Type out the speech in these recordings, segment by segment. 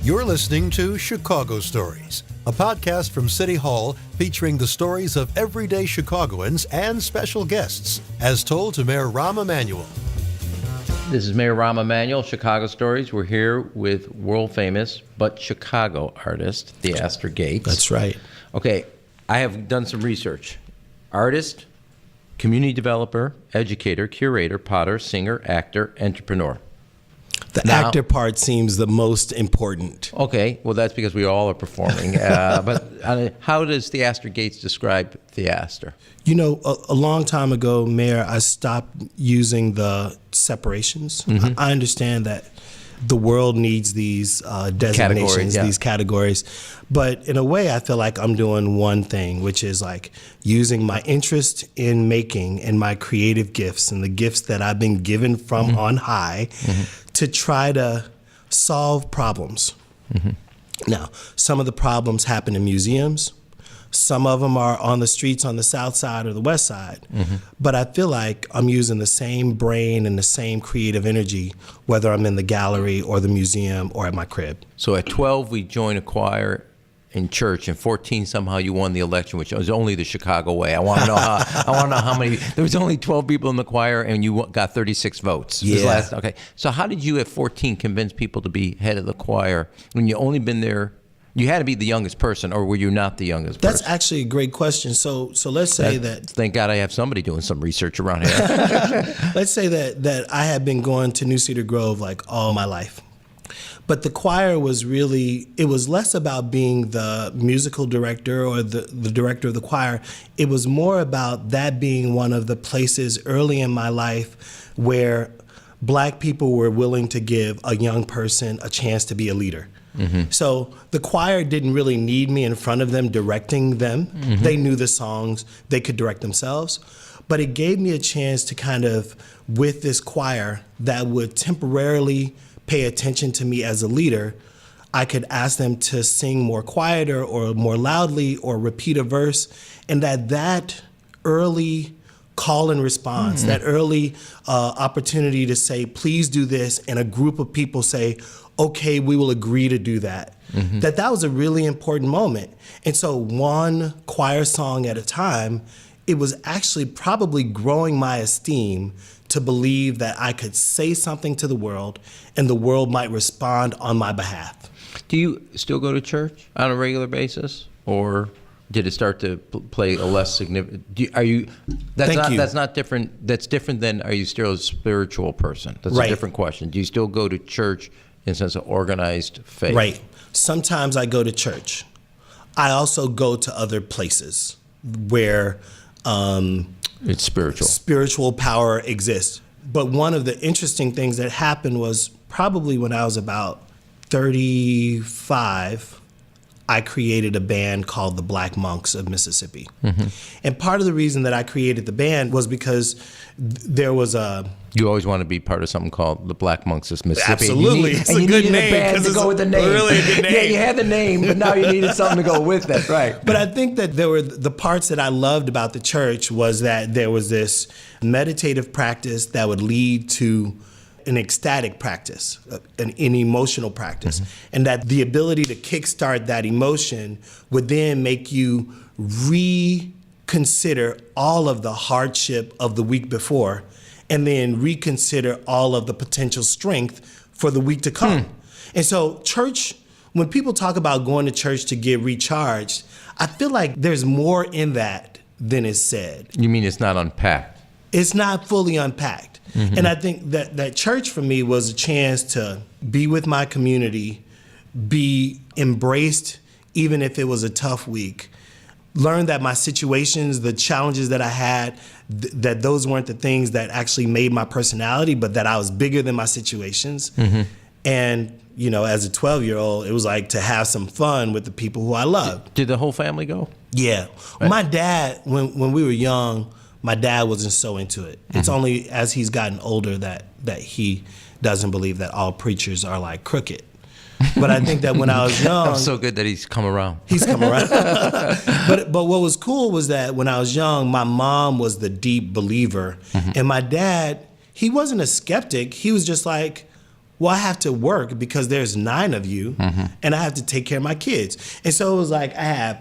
You're listening to Chicago Stories, a podcast from City Hall featuring the stories of everyday Chicagoans and special guests, as told to Mayor Emanuel. This is Mayor Emanuel, Chicago Stories. We're here with world-famous but Chicago artist, Theaster Gates. That's right. Okay, I have done some research. Artist, community developer, educator, curator, potter, singer, actor, entrepreneur. The actor part seems the most important. Okay, well, that's because we all are performing. But how does Theaster Gates describe Theaster? You know, a long time ago, Mayor, I stopped using the separations. Mm-hmm. I understand that the world needs these designations, these categories. But in a way, I feel like I'm doing one thing, which is like using my interest in making and my creative gifts and the gifts that I've been given from on high to try to solve problems. Now, some of the problems happen in museums. Some of them are on the streets on the south side or the west side. But I feel like I'm using the same brain and the same creative energy, whether I'm in the gallery or the museum or at my crib. So at 12, we joined a choir in church, and 14 somehow you won the election, which was only the Chicago way. I want to know how many. There was only 12 people in the choir, and you got 36 votes. Yeah. Okay. So how did you at 14 convince people to be head of the choir when you only been there? You had to be the youngest person, or were you not the youngest person? That's actually a great question. So let's say that. Thank God I have somebody doing some research around here. Let's say that I had been going to New Cedar Grove like all my life. But the choir was really, it was less about being the musical director or the director of the choir. It was more about that being one of the places early in my life where Black people were willing to give a young person a chance to be a leader. So the choir didn't really need me in front of them directing them. They knew the songs, they could direct themselves. But it gave me a chance to kind of, with this choir that would temporarily pay attention to me as a leader, I could ask them to sing more quieter or more loudly or repeat a verse. And that early call and response, that early opportunity to say, please do this, and a group of people say, okay, we will agree to do that. That was a really important moment. And so one choir song at a time, it was actually probably growing my esteem to believe that I could say something to the world and the world might respond on my behalf. Do you still go to church on a regular basis, or did it start to play a less significant? That's not different. That's different than, are you still a spiritual person? That's a different question. Do you still go to church in the sense of organized faith? Right. Sometimes I go to church. I also go to other places where it's spiritual. Spiritual power exists. But one of the interesting things that happened was probably when I was about 35, I created a band called the Black Monks of Mississippi. And part of the reason that I created the band was because there was a... You always want to be part of something called the Black Monks of Mississippi. Absolutely. It's a good name. Because it's a really good name. Yeah, you had the name, but now you needed something to go with it, right? But I think that there were the parts that I loved about the church was that there was this meditative practice that would lead to an ecstatic practice, an emotional practice, and that the ability to kickstart that emotion would then make you reconsider all of the hardship of the week before, and then reconsider all of the potential strength for the week to come. And so church, when people talk about going to church to get recharged, I feel like there's more in that than is said. You mean it's not unpacked? It's not fully unpacked. And I think that church for me was a chance to be with my community, be embraced even if it was a tough week, learn that my situations, the challenges that I had, that those weren't the things that actually made my personality, but that I was bigger than my situations. And, you know, as a 12-year-old, it was like to have some fun with the people who I loved. Did the whole family go? Yeah. Right. My dad, when we were young, my dad wasn't so into it. It's only as he's gotten older that he doesn't believe that all preachers are like crooked. But I think that when I was young... I'm so good that he's come around. He's come around. But what was cool was that when I was young, my mom was the deep believer. And my dad, he wasn't a skeptic. He was just like, well, I have to work because there's 9 of you and I have to take care of my kids. And so it was like I had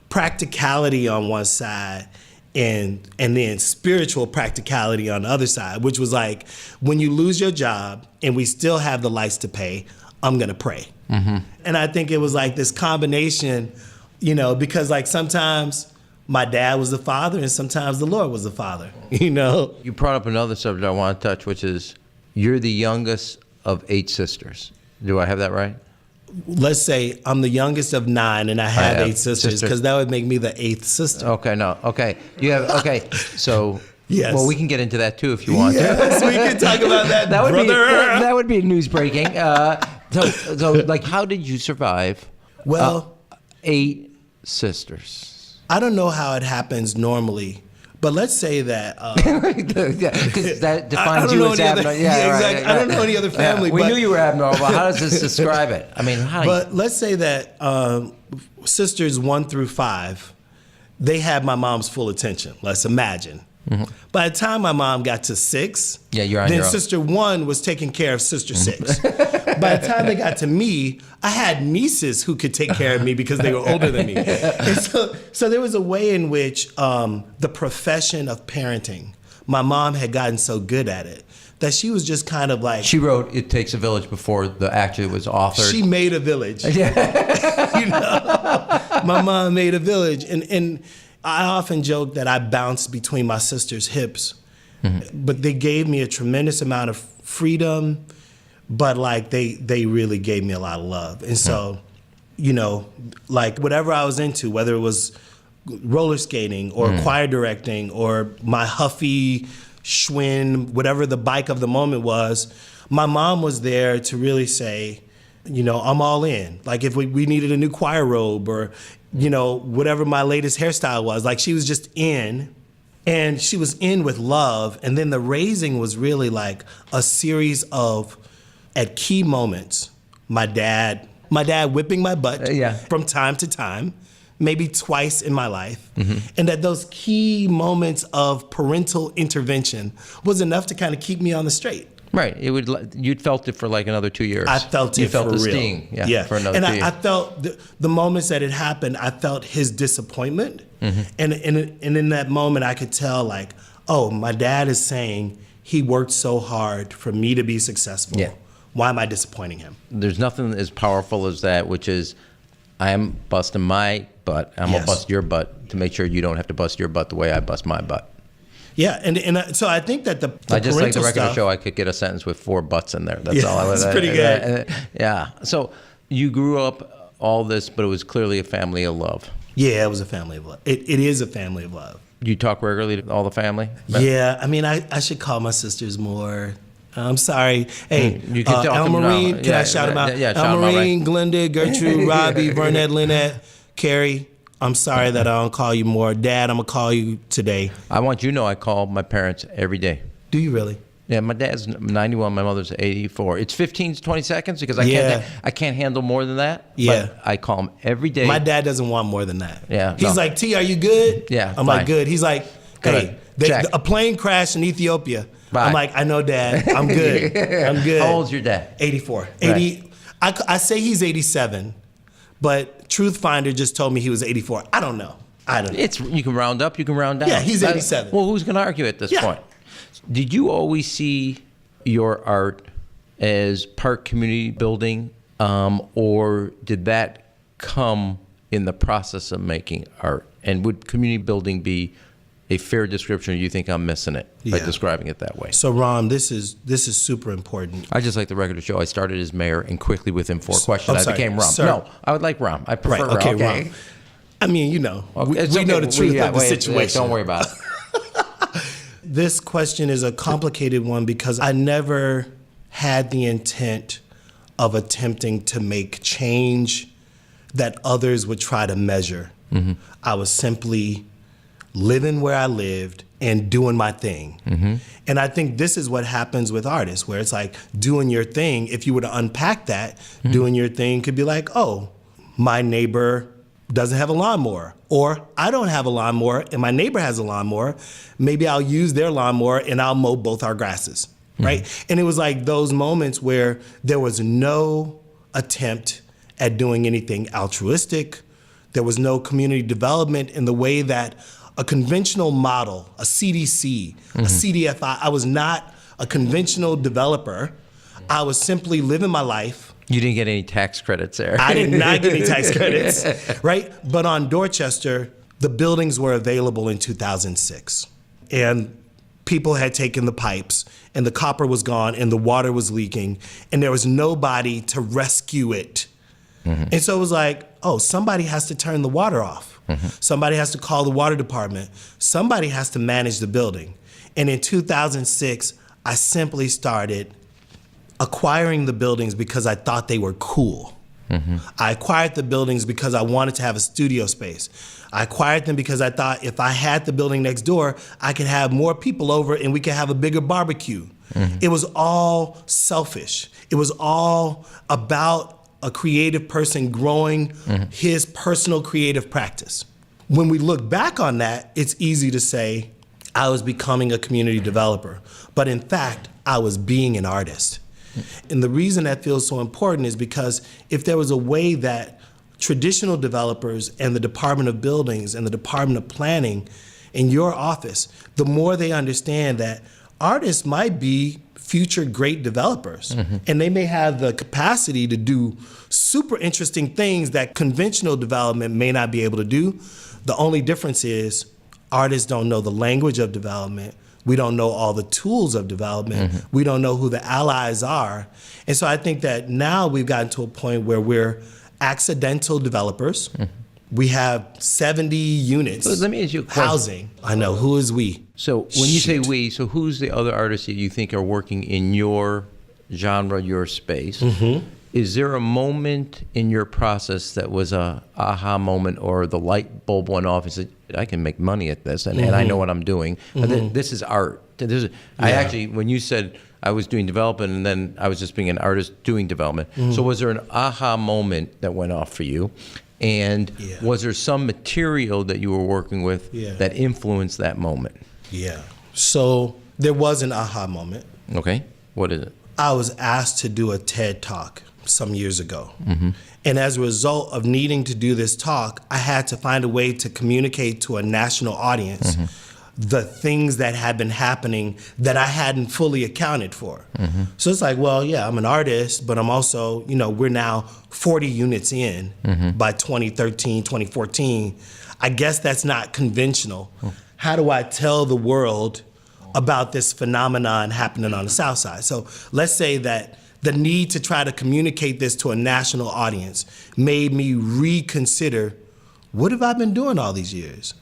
practicality on one side and then spiritual practicality on the other side, which was like, when you lose your job and we still have the lights to pay, I'm going to pray. And I think it was like this combination, because like sometimes my dad was the father and sometimes the Lord was the father, You brought up another subject I want to touch, which is you're the youngest of 8 sisters. Do I have that right? Let's say I'm the youngest of 9 and I have 8 sisters, because that would make me the 8th sister. Okay, no. Okay. You have, okay. So, yes. Well, we can get into that too if you want yes, to. we can talk about that, that would brother. That would be news breaking. So, like, how did you survive? Well, 8 sisters. I don't know how it happens normally, but let's say that because that defines you as abnormal. Exactly. Right. I don't know any other family. We knew you were abnormal. How does this describe it? I mean, but let's say that sisters 1 through 5, they had my mom's full attention. Let's imagine. By the time my mom got to 6, you're on then your own. sister 1 was taking care of sister 6. By the time they got to me, I had nieces who could take care of me because they were older than me. And so there was a way in which the profession of parenting, my mom had gotten so good at it that she was just kind of like... She wrote It Takes a Village before the actually was authored. She made a village. My mom made a village. And I often joke that I bounced between my sister's hips, but they gave me a tremendous amount of freedom, but like they really gave me a lot of love. And so, like whatever I was into, whether it was roller skating or choir directing or my Huffy, Schwinn, whatever the bike of the moment was, my mom was there to really say, I'm all in. Like if we needed a new choir robe or, whatever my latest hairstyle was, like she was just in, and she was in with love. And then the raising was really like a series of, at key moments, my dad whipping my butt from time to time, maybe twice in my life. And that those key moments of parental intervention was enough to kind of keep me on the straight. Right. You'd felt it for like another 2 years. I felt it you felt for the real. sting. For another and 2 years. I felt the moments that it happened, I felt his disappointment. And in that moment, I could tell like, oh, my dad is saying he worked so hard for me to be successful. Why am I disappointing him? There's nothing as powerful as that, which is I'm busting my butt. I'm going to bust your butt to make sure you don't have to bust your butt the way I bust my butt. Yeah, and so I think that the I just like the record stuff, show. I could get a sentence with 4 butts in there. That's all I was. That's pretty good. Yeah. So you grew up all this, but it was clearly a family of love. Yeah, it was a family of love. It is a family of love. You talk regularly to all the family? Yeah, I mean, I should call my sisters more. I'm sorry. Hey, you can talk El Marine, can I shout them out? El Marine, Glenda, Gertrude, Robbie, Burnett, Lynette, Carrie. I'm sorry that I don't call you more. Dad, I'm going to call you today. I want you to know I call my parents every day. Do you really? Yeah, my dad's 91, my mother's 84. It's 15 to 20 seconds because I can't handle more than that. Yeah. But I call him every day. My dad doesn't want more than that. Yeah. He's like, T, are you good? Yeah, I'm fine. like, good. He's like, hey, a plane crashed in Ethiopia. Bye. I'm like, I know, Dad. I'm good. I'm good. How old's your dad? 84. Right. I say he's 87, but Truthfinder just told me he was 84. I don't know. You can round up, you can round down. Yeah, he's 87. Well, who's going to argue at this point? Did you always see your art as part community building, or did that come in the process of making art? And would community building be a fair description, or you think I'm missing it by describing it that way? So, Ron, this is super important. I just like the record to show I started as mayor, and quickly within 4 questions I became Rom. Sir. No, I would like Rom. I prefer Right, okay, Rom. Ron. I mean, we know the truth of the situation. Don't worry about it. This question is a complicated one because I never had the intent of attempting to make change that others would try to measure. I was simply living where I lived and doing my thing. And I think this is what happens with artists, where it's like doing your thing. If you were to unpack that, doing your thing could be like, oh, my neighbor doesn't have a lawnmower, or I don't have a lawnmower and my neighbor has a lawnmower. Maybe I'll use their lawnmower and I'll mow both our grasses. right? And it was like those moments where there was no attempt at doing anything altruistic. There was no community development in the way that a conventional model, a CDC, a CDFI, I was not a conventional developer. I was simply living my life. You didn't get any tax credits there. I did not get any tax credits, right? But on Dorchester, the buildings were available in 2006. And people had taken the pipes, and the copper was gone, and the water was leaking, and there was nobody to rescue it. And so it was like, oh, somebody has to turn the water off. Somebody has to call the water department. Somebody has to manage the building. And in 2006, I simply started acquiring the buildings because I thought they were cool. I acquired the buildings because I wanted to have a studio space. I acquired them because I thought if I had the building next door, I could have more people over and we could have a bigger barbecue. It was all selfish. It was all about a creative person growing his personal creative practice. When we look back on that, it's easy to say, I was becoming a community developer. But in fact, I was being an artist. And the reason that feels so important is because if there was a way that traditional developers and the Department of Buildings and the Department of Planning in your office, the more they understand that artists might be future great developers, and they may have the capacity to do super interesting things that conventional development may not be able to do. The only difference is artists don't know the language of development. We don't know all the tools of development. We don't know who the allies are. And so I think that now we've gotten to a point where we're accidental developers. We have 70 units. So let me ask you a question. Housing. I know. Who is we? So when you say we, so who's the other artists that you think are working in your genre, your space? Is there a moment in your process that was a aha moment or the light bulb went off and said, I can make money at this and I know what I'm doing. This is art. I actually, when you said I was doing development and then I was just being an artist doing development. So was there an aha moment that went off for you? And was there some material that you were working with that influenced that moment? So there was an aha moment. Okay. What is it? I was asked to do a TED Talk some years ago. And as a result of needing to do this talk, I had to find a way to communicate to a national audience the things that had been happening that I hadn't fully accounted for. So it's like, well, yeah, I'm an artist, but I'm also, you know, we're now 40 units in by 2013, 2014. I guess that's not conventional. How do I tell the world about this phenomenon happening on the South Side? So let's say that the need to try to communicate this to a national audience made me reconsider, what have I been doing all these years?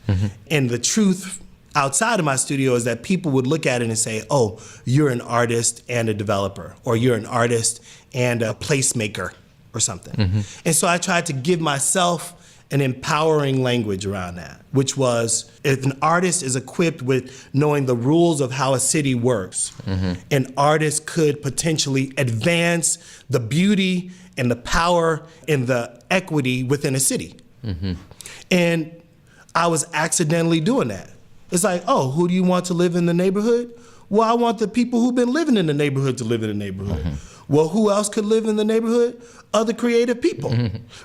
And the truth outside of my studio is that people would look at it and say, oh, you're an artist and a developer, or you're an artist and a placemaker or something. And so I tried to give myself an empowering language around that, which was if an artist is equipped with knowing the rules of how a city works, an artist could potentially advance the beauty and the power and the equity within a city. And I was accidentally doing that. It's like, oh, who do you want to live in the neighborhood? Well, I want the people who've been living in the neighborhood to live in the neighborhood. Well, who else could live in the neighborhood? Other creative people,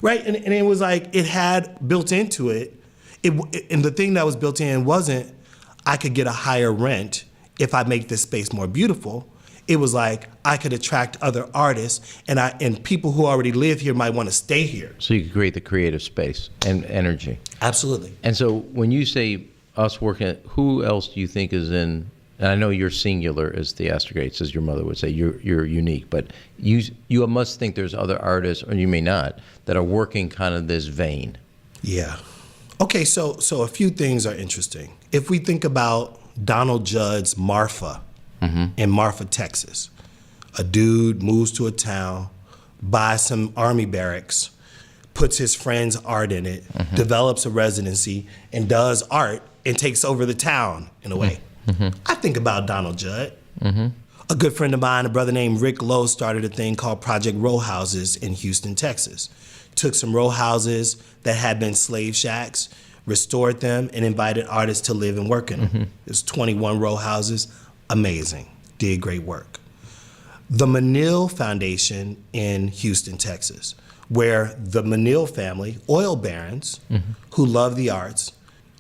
right? And it was like it had built into it, and the thing that was built in wasn't I could get a higher rent if I make this space more beautiful. It was like I could attract other artists, and people who already live here might want to stay here. So you could create the creative space and energy. Absolutely. And so when you say us working, who else do you think is in? And I know you're singular as Theaster Gates, as your mother would say. You're unique, but you must think there's other artists, or you may not, that are working kind of this vein. Yeah. Okay, so a few things are interesting. If we think about Donald Judd's Marfa in Marfa, Texas, a dude moves to a town, buys some army barracks, puts his friend's art in it, develops a residency, and does art and takes over the town in a way. I think about Donald Judd. A good friend of mine, a brother named Rick Lowe, started a thing called Project Row Houses in Houston, Texas. Took some row houses that had been slave shacks, restored them, and invited artists to live and work in them. There's 21 row houses. Amazing. Did great work. the Menil Foundation in Houston, Texas, where the Menil family, oil barons who love the arts,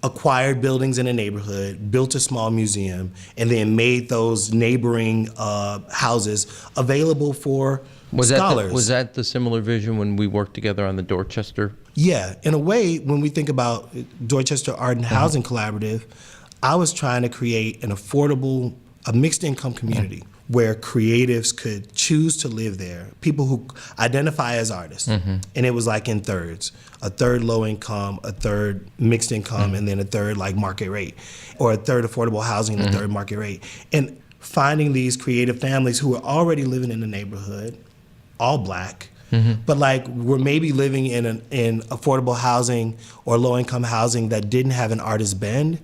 acquired buildings in a neighborhood, built a small museum, and then made those neighboring houses available for scholars. Was that the similar vision when we worked together on the Dorchester? Yeah, in a way, when we think about Dorchester Art and Housing Collaborative, I was trying to create an affordable, a mixed income community where creatives could choose to live there, people who identify as artists. And it was like in thirds, a third low income, a third mixed income, and then a third like market rate, or a third affordable housing and a third market rate. And finding these creative families who were already living in the neighborhood, all Black, but like we're maybe living in affordable housing or low income housing that didn't have an artist bend,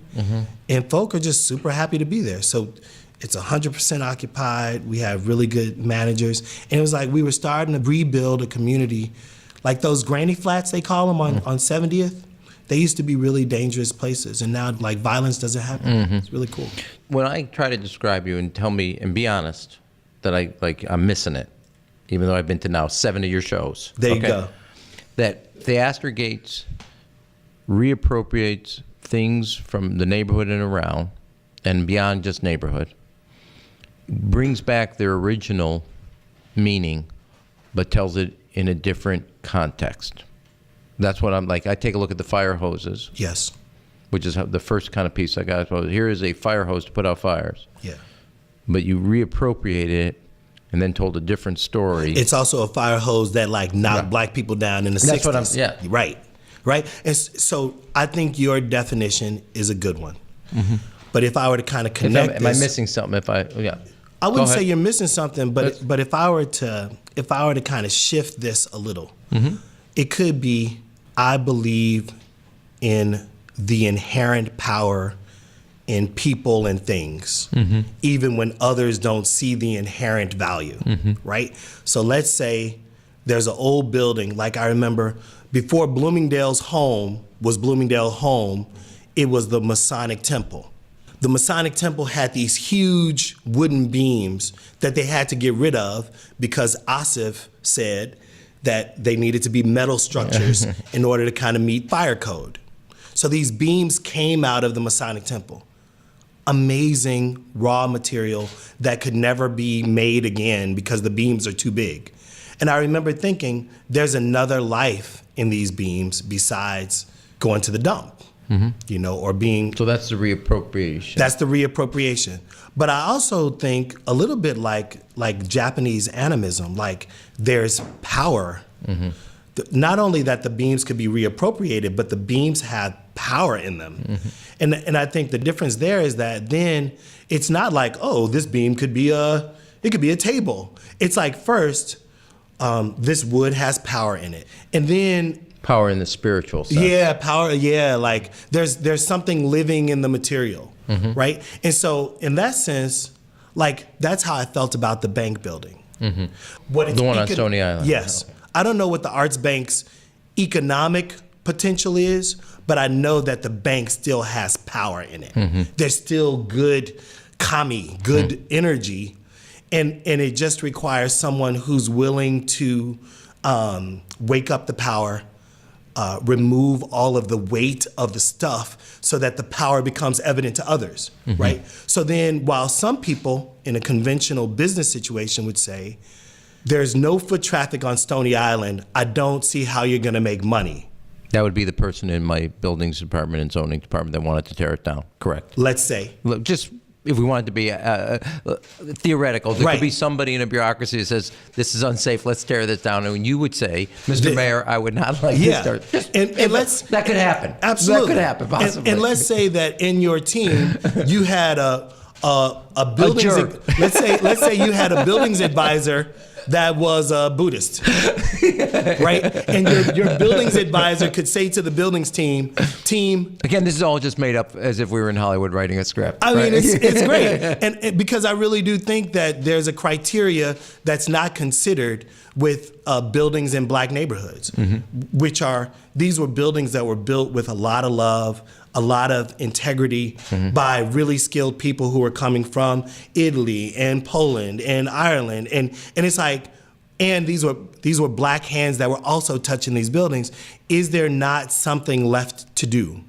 and folk are just super happy to be there. So it's 100% occupied. We have really good managers, and it was like we were starting to rebuild a community, like those granny flats they call them on 70th. They used to be really dangerous places, and now like violence doesn't happen. It's really cool. When I try to describe you and tell me and be honest that I'm missing it, even though I've been to now 7 of your shows. There you go. That Theaster Gates reappropriates things from the neighborhood and around and beyond just neighborhood, brings back their original meaning, but tells it in a different context. That's what I'm like. I take a look at the fire hoses. Yes. Which is the first kind of piece I got. Here is a fire hose to put out fires. Yeah. But you reappropriated it and then told a different story. It's also a fire hose that like knocked Black people down in the 60s. That's what I'm, yeah. Right. And so I think your definition is a good one. But if I were to kind of connect am I missing something I wouldn't say you're missing something, but if I were to kind of shift this a little, it could be, I believe in the inherent power in people and things, even when others don't see the inherent value, right? So let's say there's an old building, like I remember before Bloomingdale's home was Bloomingdale home, it was the Masonic Temple. The Masonic Temple had these huge wooden beams that they had to get rid of because Asif said that they needed to be metal structures in order to kind of meet fire code. So these beams came out of the Masonic Temple. Amazing raw material that could never be made again because the beams are too big. And I remember thinking, there's another life in these beams besides going to the dump, or being... So that's the reappropriation. That's the reappropriation. But I also think a little bit like Japanese animism, like there's power. Not only that the beams could be reappropriated, but the beams have power in them. And I think the difference there is that then it's not like, oh, this beam could be a table. It's like first, this wood has power in it. And then power in the spiritual sense. Yeah, power, like there's something living in the material, right? And so in that sense, like that's how I felt about the bank building. The one on Stony Island. Yes. I don't know what the Arts Bank's economic potential is, but I know that the bank still has power in it. There's still good kami, good energy, and it just requires someone who's willing to wake up the power, remove all of the weight of the stuff so that the power becomes evident to others, right? So then while some people in a conventional business situation would say, there's no foot traffic on Stony Island, I don't see how you're gonna make money. That would be the person in my buildings department and zoning department that wanted to tear it down, correct? Let's say. Look, just if we wanted to be theoretical, there could be somebody in a bureaucracy that says, this is unsafe, let's tear this down. And you would say, Mr. Mayor, I would not like to start. That could happen. Absolutely. That could happen, possibly. And let's say that in your team, you had a buildings, let's say you had a buildings advisor that was a Buddhist, right? And your buildings advisor could say to the buildings team. Again, this is all just made up as if we were in Hollywood writing a script. I mean, it's great. And because I really do think that there's a criteria that's not considered with buildings in black neighborhoods, these were buildings that were built with a lot of love, a lot of integrity by really skilled people who were coming from Italy and Poland and Ireland. And it's like, and these were black hands that were also touching these buildings. Is there not something left to do?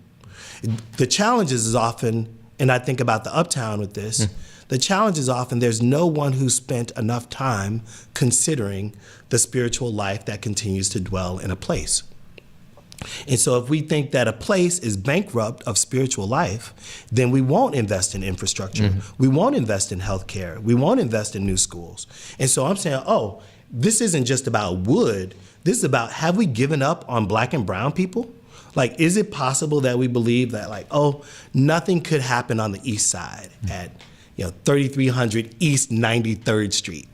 The challenge is often, and I think about the Uptown with this, the challenge is often there's no one who spent enough time considering the spiritual life that continues to dwell in a place. And so if we think that a place is bankrupt of spiritual life, then we won't invest in infrastructure. We won't invest in healthcare. We won't invest in new schools. And so I'm saying, this isn't just about wood. This is about, have we given up on black and brown people? Like, is it possible that we believe that, like, nothing could happen on the east side at 3300 East 93rd Street.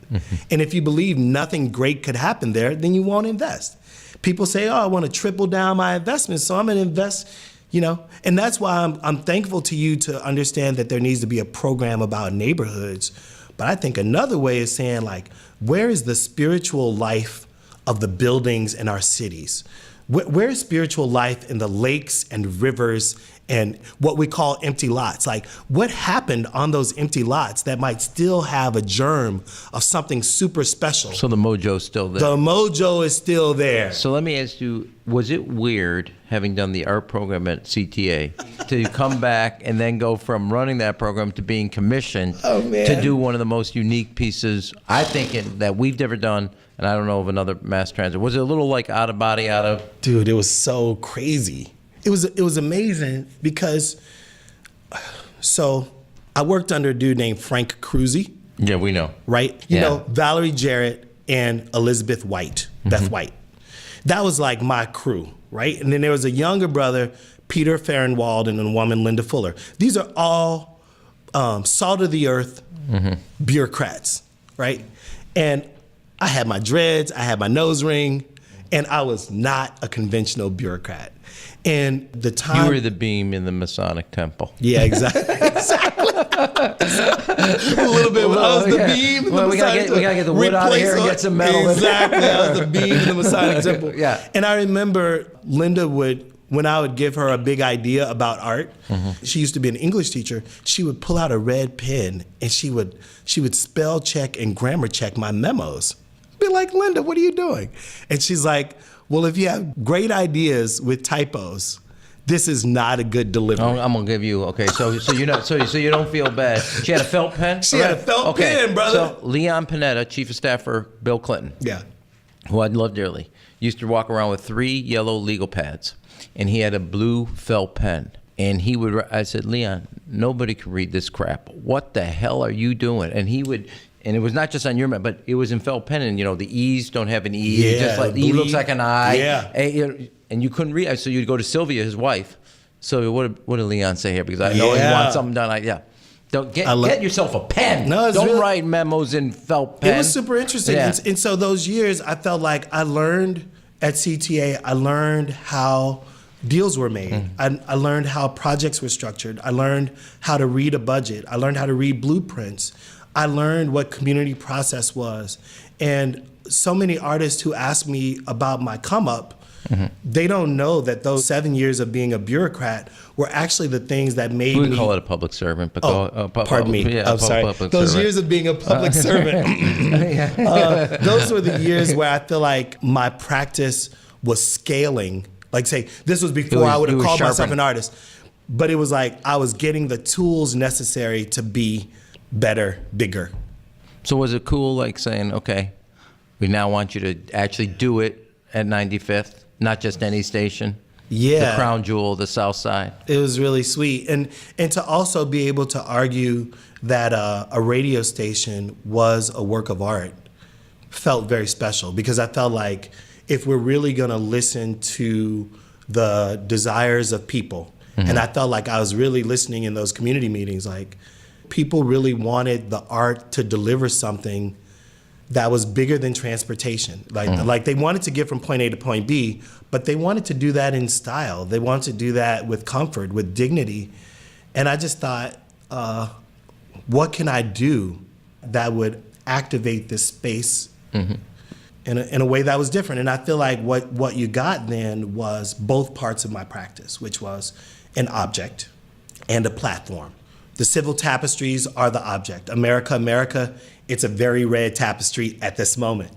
And if you believe nothing great could happen there, then you won't invest. People say, I want to triple down my investments, so I'm going to invest, And that's why I'm thankful to you to understand that there needs to be a program about neighborhoods. But I think another way is saying, like, where is the spiritual life of the buildings in our cities? Where is spiritual life in the lakes and rivers and what we call empty lots? Like, what happened on those empty lots that might still have a germ of something super special? So the mojo's still there. The mojo is still there. So let me ask you, was it weird, having done the art program at CTA, to come back and then go from running that program to being commissioned to do one of the most unique pieces, I think, that we've ever done, and I don't know of another mass transit. Was it a little like out of body, Dude, it was so crazy. It was amazing because, so I worked under a dude named Frank Cruzy. Yeah, we know. Right? You know, Valerie Jarrett and Elizabeth White, Beth White. That was like my crew, right? And then there was a younger brother, Peter Farrenwald, and a woman, Linda Fuller. These are all salt of the earth bureaucrats, right? And I had my dreads, I had my nose ring, and I was not a conventional bureaucrat. And the time... You were the beam in the Masonic temple. Yeah, exactly. Exactly. A little bit. I was the beam in the Masonic temple. We gotta get the wood out of here and get some metal. Exactly. I was the beam in the Masonic temple. Yeah. And I remember Linda when I would give her a big idea about art, she used to be an English teacher, she would pull out a red pen and she would spell check and grammar check my memos. Be like, Linda, what are you doing? And she's like, well, if you have great ideas with typos, this is not a good delivery. I'm gonna give you so you don't feel bad. She had a felt pen. She had a felt pen, brother. So Leon Panetta, chief of staff for Bill Clinton, who I love dearly, used to walk around with 3 yellow legal pads, and he had a blue felt pen. And I said, Leon, nobody can read this crap. What the hell are you doing? And he would. And it was not just on your map, but it was in felt pen, and the E's don't have an E. Yeah, just like E looks like an I. Yeah. And you couldn't read. So you'd go to Sylvia, his wife. So what did Leon say here? Because I know he wants something done. Don't get yourself a pen. No, don't write memos in felt pen. It was super interesting. Yeah. And so those years, I felt like I learned at CTA. I learned how deals were made. I learned how projects were structured. I learned how to read a budget. I learned how to read blueprints. I learned what community process was. And so many artists who ask me about my come up, they don't know that those 7 years of being a bureaucrat were actually the things that made me... We call it a public servant. But pardon me. Yeah, I'm sorry. Those servant. years of being a public servant, those were the years where I feel like my practice was scaling. Like, say, this was before I would have called myself an artist. But it was like I was getting the tools necessary to be better, bigger. So was it cool, like saying, okay, we now want you to actually do it at 95th, not just any station? Yeah. The crown jewel of the South Side. It was really sweet. And to also be able to argue that a radio station was a work of art felt very special, because I felt like if we're really going to listen to the desires of people, and I felt like I was really listening in those community meetings, like, people really wanted the art to deliver something that was bigger than transportation. Like they wanted to get from point A to point B, but they wanted to do that in style. They wanted to do that with comfort, with dignity. And I just thought, what can I do that would activate this space in a way that was different. And I feel like what you got then was both parts of my practice, which was an object and a platform. The civil tapestries are the object. America, it's a very red tapestry at this moment,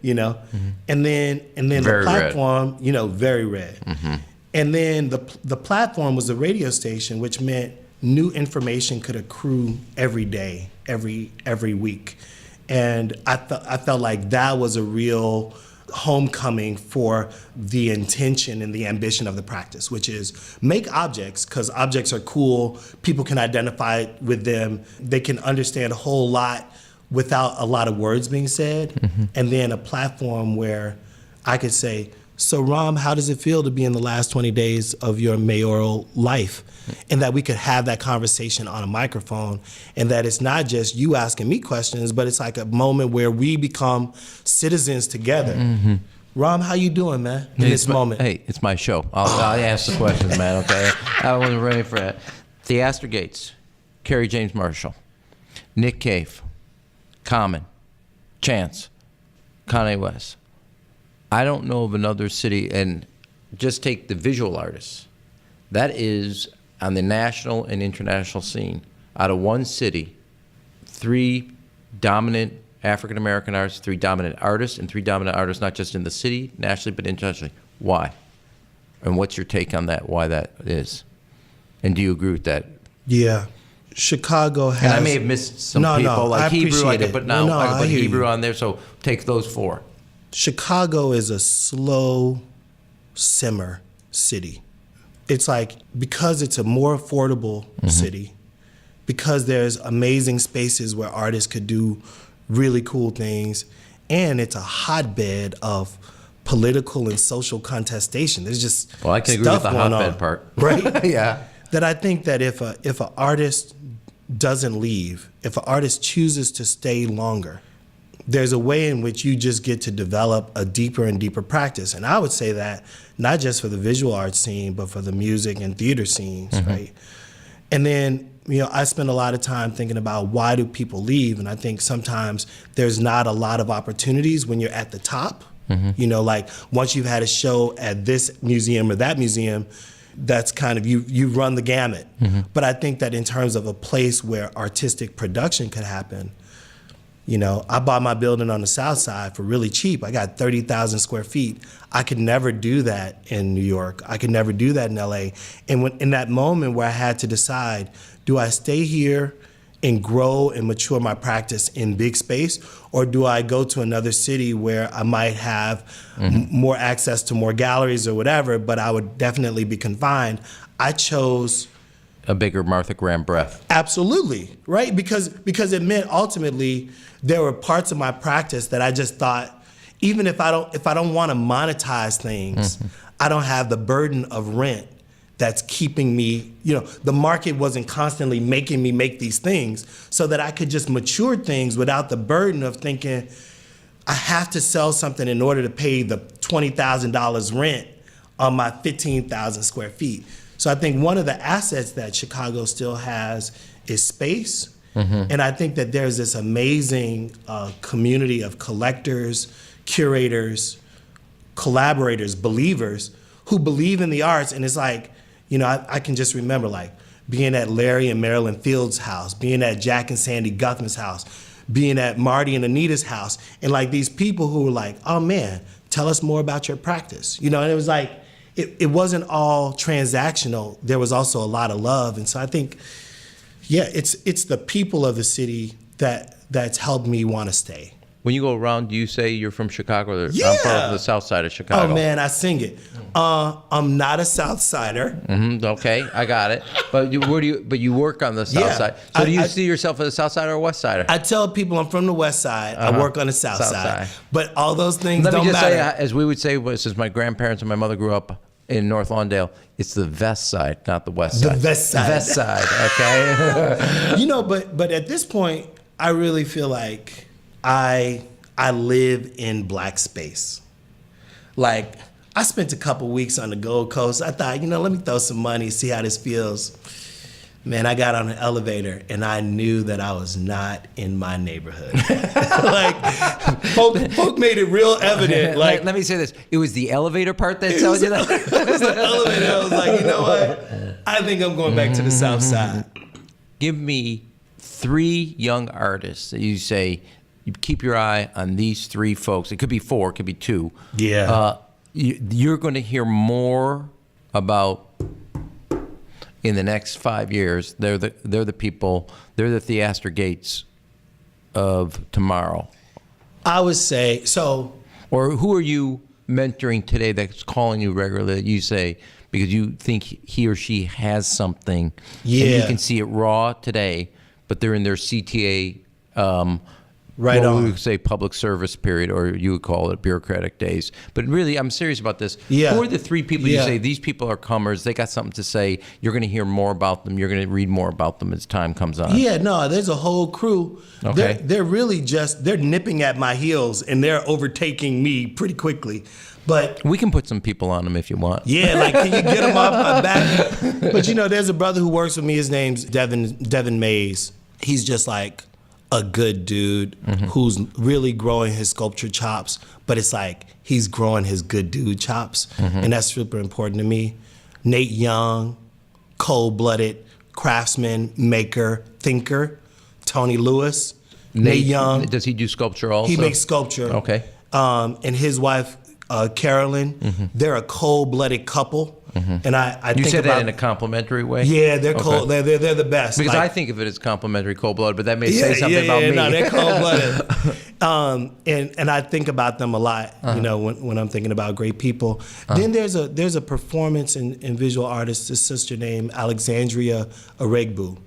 you know? Mm-hmm. And then very the platform, red. You know, very red. Mm-hmm. And then the platform was a radio station, which meant new information could accrue every day, every week. And I felt like that was a real homecoming for the intention and the ambition of the practice, which is make objects, because objects are cool, people can identify with them, they can understand a whole lot without a lot of words being said, mm-hmm. and then a platform where I could say, so Ram, how does it feel to be in the last 20 days of your mayoral life? And that we could have that conversation on a microphone, and that it's not just you asking me questions, but it's like a moment where we become citizens together. Mm-hmm. Ram, how you doing, man, in this moment? Hey, it's my show. I'll ask the questions, man, okay? I wasn't ready for that. Theaster Gates, Kerry James Marshall, Nick Cave, Common, Chance, Kanye West. I don't know of another city, and just take the visual artists. That is, on the national and international scene, out of one city, 3 dominant African-American artists, 3 dominant artists, and 3 dominant artists not just in the city, nationally, but internationally. Why? And what's your take on that, why that is? And do you agree with that? Yeah. Chicago has... And I may have missed some people, like Hebrew, I could put Hebrew you. On there, so take those 4. Chicago is a slow simmer city. It's like, because it's a more affordable mm-hmm. city, because there's amazing spaces where artists could do really cool things, and it's a hotbed of political and social contestation. There's just I can agree with the hotbed part. Right? Yeah. That I think that if an artist doesn't leave, if an artist chooses to stay longer, there's a way in which you just get to develop a deeper and deeper practice. And I would say that not just for the visual arts scene, but for the music and theater scenes, mm-hmm. right? And then, you know, I spend a lot of time thinking about why do people leave? And I think sometimes there's not a lot of opportunities when you're at the top. Mm-hmm. You know, like once you've had a show at this museum or that museum, that's kind of, you run the gamut. Mm-hmm. But I think that in terms of a place where artistic production could happen, you know, I bought my building on the South Side for really cheap. I got 30,000 square feet. I could never do that in New York. I could never do that in LA. And when, in that moment where I had to decide, do I stay here and grow and mature my practice in big space, or do I go to another city where I might have mm-hmm. more access to more galleries or whatever, but I would definitely be confined? I chose a bigger Martha Graham breath. Absolutely, right? Because it meant ultimately there were parts of my practice that I just thought, even if I don't want to monetize things, mm-hmm. I don't have the burden of rent that's keeping me, you know, the market wasn't constantly making me make these things, so that I could just mature things without the burden of thinking I have to sell something in order to pay the $20,000 rent on my 15,000 square feet. So I think one of the assets that Chicago still has is space. Mm-hmm. And I think that there's this amazing community of collectors, curators, collaborators, believers who believe in the arts. And it's like, you know, I can just remember like being at Larry and Marilyn Fields' house, being at Jack and Sandy Guthman's house, being at Marty and Anita's house, and like these people who were like, oh man, tell us more about your practice. You know, and it was like, it wasn't all transactional. There was also a lot of love. And so I think, yeah, it's the people of the city that's helped me want to stay. When you go around, do you say you're from Chicago? Yeah. I'm from the south side of Chicago. Oh, man, I sing it. I'm not a South Sider. Mm-hmm, okay, I got it. But you work on the south side. So do you see yourself as a South Sider or West Sider? I tell people I'm from the West Side. I work on the South side. But all those things don't matter. Let me just say, as we would say, since my grandparents and my mother grew up in North Lawndale, it's the West Side, not the West Side. The West Side. The West Side, okay? You know, but at this point, I really feel like I live in black space. Like, I spent a couple weeks on the Gold Coast. I thought, you know, let me throw some money, see how this feels. Man, I got on an elevator and I knew that I was not in my neighborhood. Folk made it real evident. Like, let me say this: it was the elevator part that tells you that. It was the elevator. I was like, you know what? I think I'm going back to the South Side. Give me 3 young artists that you say you keep your eye on these 3 folks. It could be 4, it could be 2. Yeah. You're going to hear more about in the next 5 years. They're the people. They're the Theaster Gates of tomorrow. I would say so. Or who are you mentoring today that's calling you regularly that you say because you think he or she has something, yeah, and you can see it raw today, but they're in their CTA right on. We would say public service period, or you would call it bureaucratic days. But really, I'm serious about this. Yeah. Who are the 3 people you say, these people are comers, they got something to say, you're going to hear more about them, you're going to read more about them as time comes on? Yeah, no, there's a whole crew. Okay. They're really they're nipping at my heels and they're overtaking me pretty quickly. But we can put some people on them if you want. yeah, like, can you get them off my back? But, there's a brother who works with me. His name's Devin Mays. He's just like a good dude who's really growing his sculpture chops, but it's like he's growing his good dude chops, and that's super important to me. Nate Young, cold-blooded craftsman, maker, thinker. Tony Lewis. Nate Young. Does he do sculpture also? He makes sculpture. Okay. And his wife, Carolyn, they're a cold-blooded couple. And I you think said about, that in a complimentary way? Yeah, they're cold. They're the best. Because like, I think of it as complimentary cold blood, but that may say something about me. No, they're cold-blooded. And I think about them a lot, when I'm thinking about great people. Then there's a performance and visual artist, a sister named Alexandria Aregbu.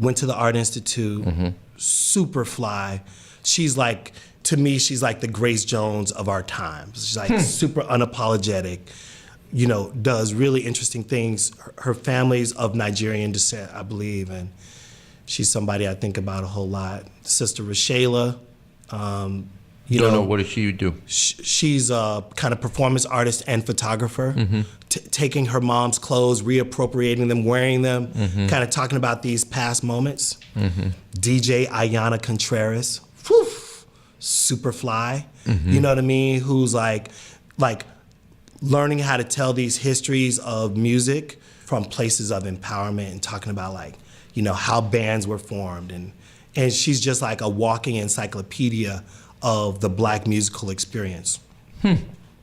Went to the Art Institute, super fly. She's like, to me, she's like the Grace Jones of our times. She's like super unapologetic. Does really interesting things. Her family's of Nigerian descent, I believe, and she's somebody I think about a whole lot. Sister Rashayla, You don't know, what does she do? She's a kind of performance artist and photographer, taking her mom's clothes, reappropriating them, wearing them, kind of talking about these past moments. DJ Ayana Contreras, super fly, you know what I mean? Who's like learning how to tell these histories of music from places of empowerment and talking about how bands were formed. And she's just like a walking encyclopedia of the Black musical experience.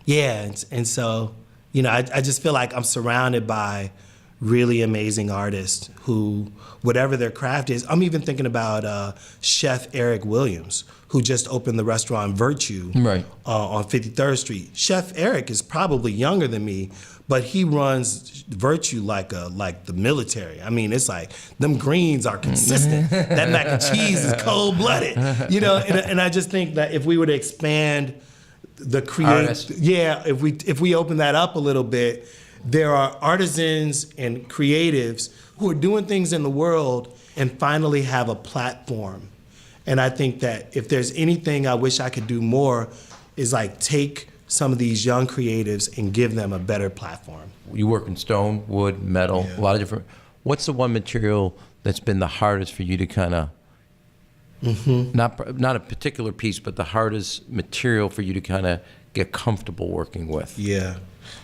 Yeah, and so, I just feel like I'm surrounded by really amazing artists who, whatever their craft is, I'm even thinking about Chef Eric Williams, who just opened the restaurant Virtue on 53rd Street. Chef Eric is probably younger than me, but he runs Virtue like the military. I mean, it's like them greens are consistent. That mac and cheese is cold-blooded, And I just think that if we were to expand the if we open that up a little bit, there are artisans and creatives who are doing things in the world and finally have a platform. And I think that if there's anything I wish I could do more is take some of these young creatives and give them a better platform. You work in stone, wood, metal, a lot of different. What's the one material that's been the hardest for you to kind of, not a particular piece, but the hardest material for you to kind of get comfortable working with? Yeah.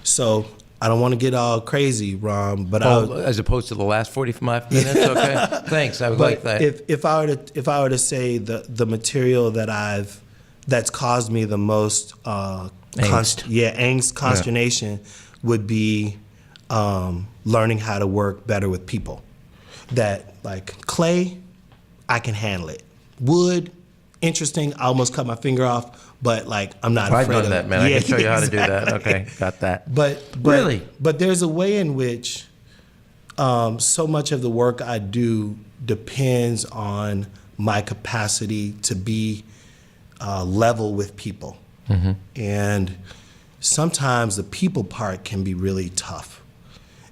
So I don't want to get all crazy, Ron, but as opposed to the last 45 minutes. Okay, thanks. I would like that. If I were to say the material that's caused me the most angst, consternation, would be learning how to work better with people. That clay, I can handle it. Wood, interesting. I almost cut my finger off. But I'm not afraid of it. I've done that, man. I can show you how to do that. Okay, got that. But really, but there's a way in which so much of the work I do depends on my capacity to be level with people, and sometimes the people part can be really tough.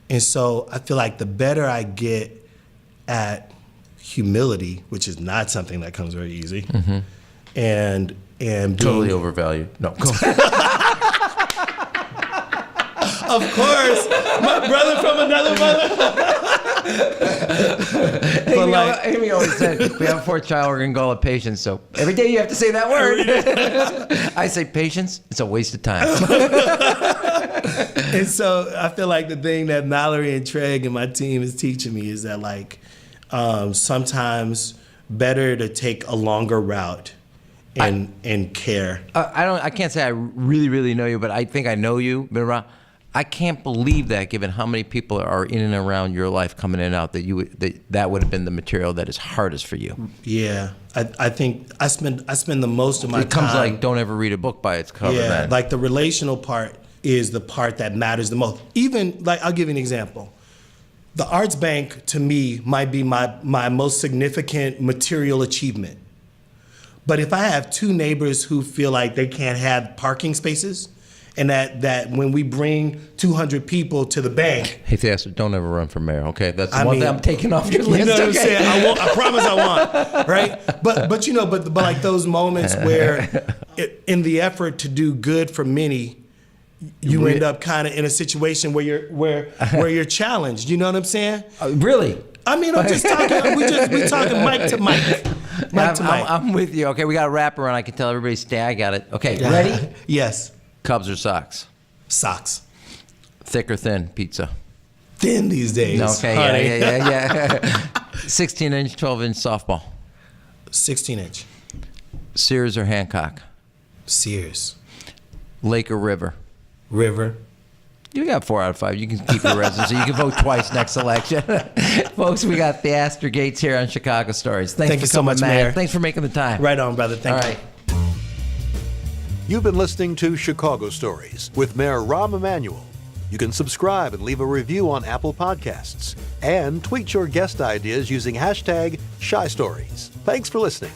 And so I feel like the better I get at humility, which is not something that comes very easy, and totally overvalued. No. Of course, my brother from another mother. Amy always said, we have a fourth child, we're going to call it patience. So every day you have to say that word. I say patience, it's a waste of time. And so I feel like the thing that Mallory and Treg and my team is teaching me is that like sometimes better to take a longer route and care. I can't say I really know you, but I think I know you. Been around. I can't believe that, given how many people are in and around your life coming in and out, that would have been the material that is hardest for you. Yeah, I think I spend the most of my time. It comes like don't ever read a book by its cover. Yeah, then. like the relational part is the part that matters the most. Even like I'll give you an example. The Arts Bank to me might be my most significant material achievement. But if I have two neighbors who feel like they can't have parking spaces, and that when we bring 200 people to the bank. Hey, Theaster, don't ever run for mayor, okay? That's the one thing I'm taking off your list. You know what I'm saying? I promise I won't, right? But like those moments where in the effort to do good for many, you end up kind of in a situation where you're challenged. You know what I'm saying? Really? I mean, I'm just talking. We talking mic to mic. I'm with you. Okay, we got a wrapper on. I can tell everybody stay. I got it. Okay, ready? Yes. Cubs or Sox? Socks. Thick or thin pizza? Thin these days. Okay, yeah. 16-inch, 12-inch softball? 16-inch. Sears or Hancock? Sears. Lake or river? River. You got 4 out of 5. You can keep your residency. You can vote twice next election. Folks, we got Theaster Gates here on Chicago Stories. Thank you so much, Mayor. Thanks for making the time. Right on, brother. Thank you. All right. You've been listening to Chicago Stories with Mayor Emanuel. You can subscribe and leave a review on Apple Podcasts and tweet your guest ideas using #ShyStories. Thanks for listening.